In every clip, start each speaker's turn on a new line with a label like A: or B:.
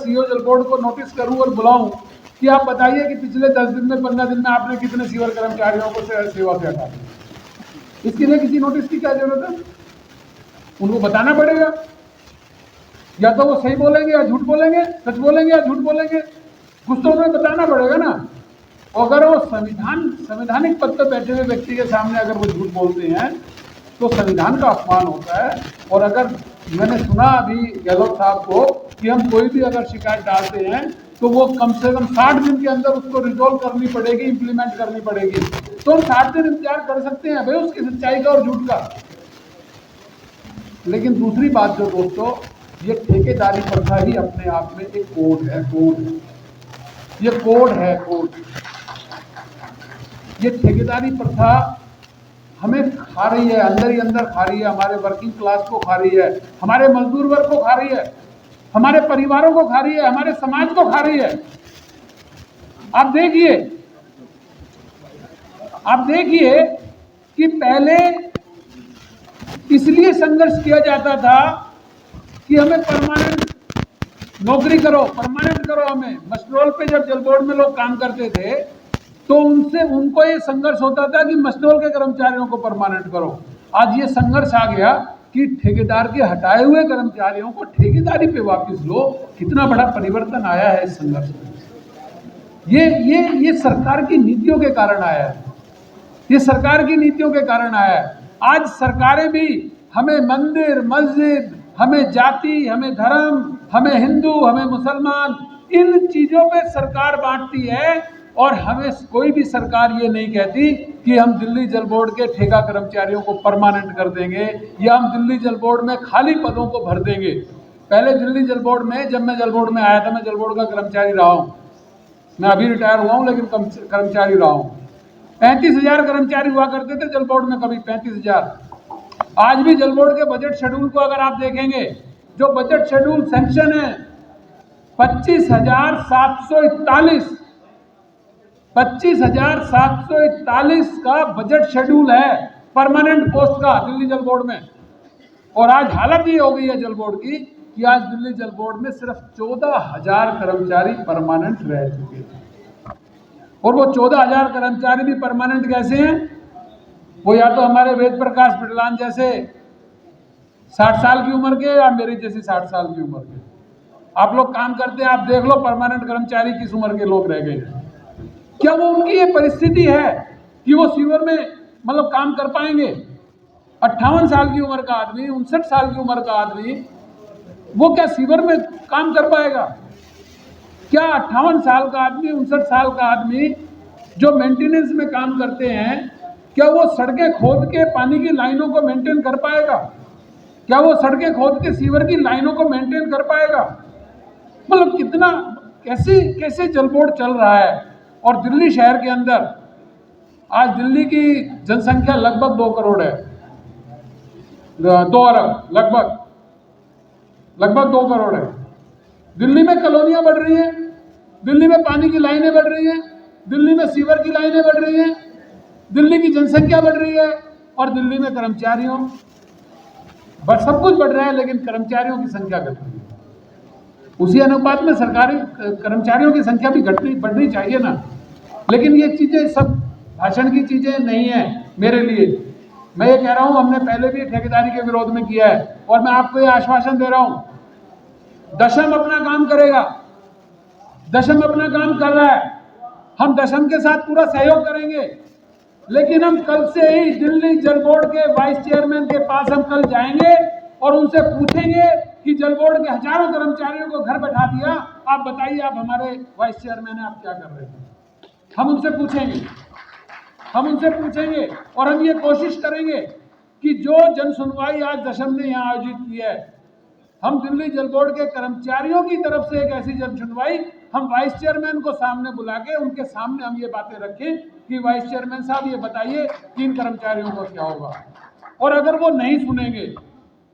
A: CEO जल board को notice करूं और बुलाऊं कि आप बताइए कि पिछले 10 दिन में 15 दिन में आपने कितने सीवर कर्मचारियों को सेवा से हटा दिया, इसके लिए किसी नोटिस की क्या जरूरत है? उनको बताना पड़ेगा, या तो वो सही बोलेंगे या झूठ बोलेंगे, सच बोलेंगे या झूठ बोलेंगे, कुछ तो उन्हें बताना पड़ेगा ना। अगर वो संवैधानिक पद पर बैठे हुए व्यक्ति के सामने अगर वो झूठ बोलते हैं तो संविधान का अपमान होता है। और अगर मैंने सुना अभी गहलोत साहब को कि हम कोई भी अगर शिकायत डालते हैं तो वो कम से कम 60 दिन के अंदर उसको रिजोल्व करनी पड़ेगी, इंप्लीमेंट करनी पड़ेगी, तो हम 60 दिन इंतजार कर सकते हैं भाई उसकी सच्चाई का और झूठ का। लेकिन दूसरी बात जो दोस्तों, ये ठेकेदारी प्रथा ही अपने आप में एक कोड है, ये कोड है, कोड। ये ठेकेदारी प्रथा हमें खा रही है, अंदर ही अंदर खा रही है, हमारे वर्किंग क्लास को खा रही है, हमारे मजदूर वर्ग को खा रही है, हमारे परिवारों को खा रही है, हमारे समाज को खा रही है। आप देखिए कि पहले इसलिए संघर्ष किया जाता था कि हमें परमानेंट नौकरी करो, परमानेंट करो। हमें मस्ट्रोल पे जब जल बोर्ड में लोग काम करते थे तो उनको ये संघर्ष होता था कि मस्ट्रोल के कर्मचारियों को परमानेंट करो। आज ये संघर्ष आ गया कि ठेकेदार के हटाए हुए कर्मचारियों को ठेकेदारी पे वापस लो। कितना बड़ा परिवर्तन आया है इस संघर्ष में। ये सरकार की नीतियों के कारण आया है, ये सरकार की नीतियों के कारण आया है। आज सरकारें भी हमें मंदिर मस्जिद, हमें जाति, हमें धर्म, हमें हिंदू, हमें मुसलमान, इन चीजों पे सरकार बांटती है और हमें कोई भी सरकार ये नहीं कहती कि हम दिल्ली जल बोर्ड के ठेका कर्मचारियों को परमानेंट कर देंगे या हम दिल्ली जल बोर्ड में खाली पदों को भर देंगे। पहले दिल्ली जल बोर्ड में, जब मैं जल बोर्ड में आया था, मैं जल बोर्ड का कर्मचारी रहा हूँ, मैं अभी रिटायर हुआ हूँ लेकिन कर्मचारी रहा हूँ। 35,000 कर्मचारी हुआ करते थे जल बोर्ड में, कभी 35,000। आज भी जल बोर्ड के बजट शेड्यूल को अगर आप देखेंगे, जो बजट शेड्यूल सैंक्शन है 25,741 का बजट शेड्यूल है परमानेंट पोस्ट का दिल्ली जल बोर्ड में। और आज हालत ये हो गई है जल बोर्ड की कि आज दिल्ली जल बोर्ड में सिर्फ 14,000 कर्मचारी परमानेंट रह चुके हैं। और वो 14,000 कर्मचारी भी परमानेंट कैसे हैं? वो या तो हमारे वेद प्रकाश बिड़लान जैसे 60 साल की उम्र के या मेरी जैसी 60 साल की उम्र के। आप लोग काम करते हैं, आप देख लो परमानेंट कर्मचारी किस उम्र के लोग रह गए हैं। क्या वो उनकी ये परिस्थिति है कि वो सीवर में मतलब काम कर पाएंगे? 58 साल की उम्र का आदमी, 59 साल की उम्र का आदमी, वो क्या सीवर में काम कर पाएगा? क्या 58 साल का आदमी, 59 साल का आदमी जो मेंटेनेंस में काम करते हैं, क्या वो सड़कें खोद के पानी की लाइनों को मेंटेन कर पाएगा? क्या वो सड़कें खोद के सीवर की लाइनों को मेंटेन कर पाएगा? मतलब कितना कैसे जल बोर्ड चल रहा है। और दिल्ली शहर के अंदर आज दिल्ली की जनसंख्या लगभग 2 करोड़ है, 2 अरब, लगभग 2 करोड़ है। दिल्ली में कॉलोनियां बढ़ रही हैं, दिल्ली में पानी की लाइनें बढ़ रही हैं, दिल्ली में सीवर की लाइनें बढ़ रही हैं, दिल्ली की जनसंख्या बढ़ रही है और दिल्ली में कर्मचारियों, बस सब कुछ बढ़ रहा है लेकिन कर्मचारियों की संख्या घट रही है। उसी अनुपात में सरकारी कर्मचारियों की संख्या भी बढ़नी चाहिए ना। लेकिन ये चीजें सब भाषण की चीजें नहीं है मेरे लिए। मैं ये कह रहा हूं, हमने पहले भी ठेकेदारी के विरोध में किया है और मैं आपको ये आश्वासन दे रहा हूं, दशम अपना काम करेगा, दशम अपना काम कर रहा है, हम दशम के साथ पूरा सहयोग करेंगे। लेकिन हम कल से ही दिल्ली जल बोर्ड के वाइस चेयरमैन के पास हम कल जाएंगे और उनसे पूछेंगे कि जल बोर्ड के हजारों कर्मचारियों को घर बैठा दिया, आप बताइए, आप हमारे वाइस चेयरमैन हैं, आप क्या कर रहे हैं? हम उनसे पूछेंगे और हम ये कोशिश करेंगे कि जो जन सुनवाई आज दशम ने यहाँ आयोजित की है, हम दिल्ली जल बोर्ड के कर्मचारियों की तरफ से एक ऐसी जन सुनवाई हम वाइस चेयरमैन को सामने बुला के उनके सामने हम ये बातें रखें कि वाइस चेयरमैन साहब ये बताइए कि इन कर्मचारियों को क्या होगा। और अगर वो नहीं सुनेंगे,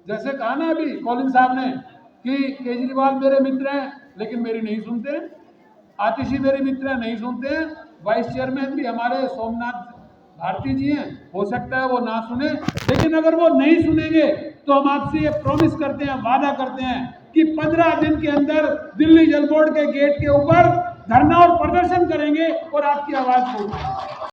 A: जैसे कहा ना अभी कॉलिन साहब ने कि केजरीवाल मेरे मित्र हैं लेकिन मेरी नहीं सुनते, आतिशी मेरे मित्र हैं नहीं सुनते हैं, वाइस चेयरमैन भी हमारे सोमनाथ भारती जी हैं, हो सकता है वो ना सुने, लेकिन अगर वो नहीं सुनेंगे तो हम आपसे ये प्रॉमिस करते हैं, वादा करते हैं कि 15 दिन के अंदर दिल्ली जल बोर्ड के गेट के ऊपर धरना और प्रदर्शन करेंगे और आपकी आवाज को उठाएंगे।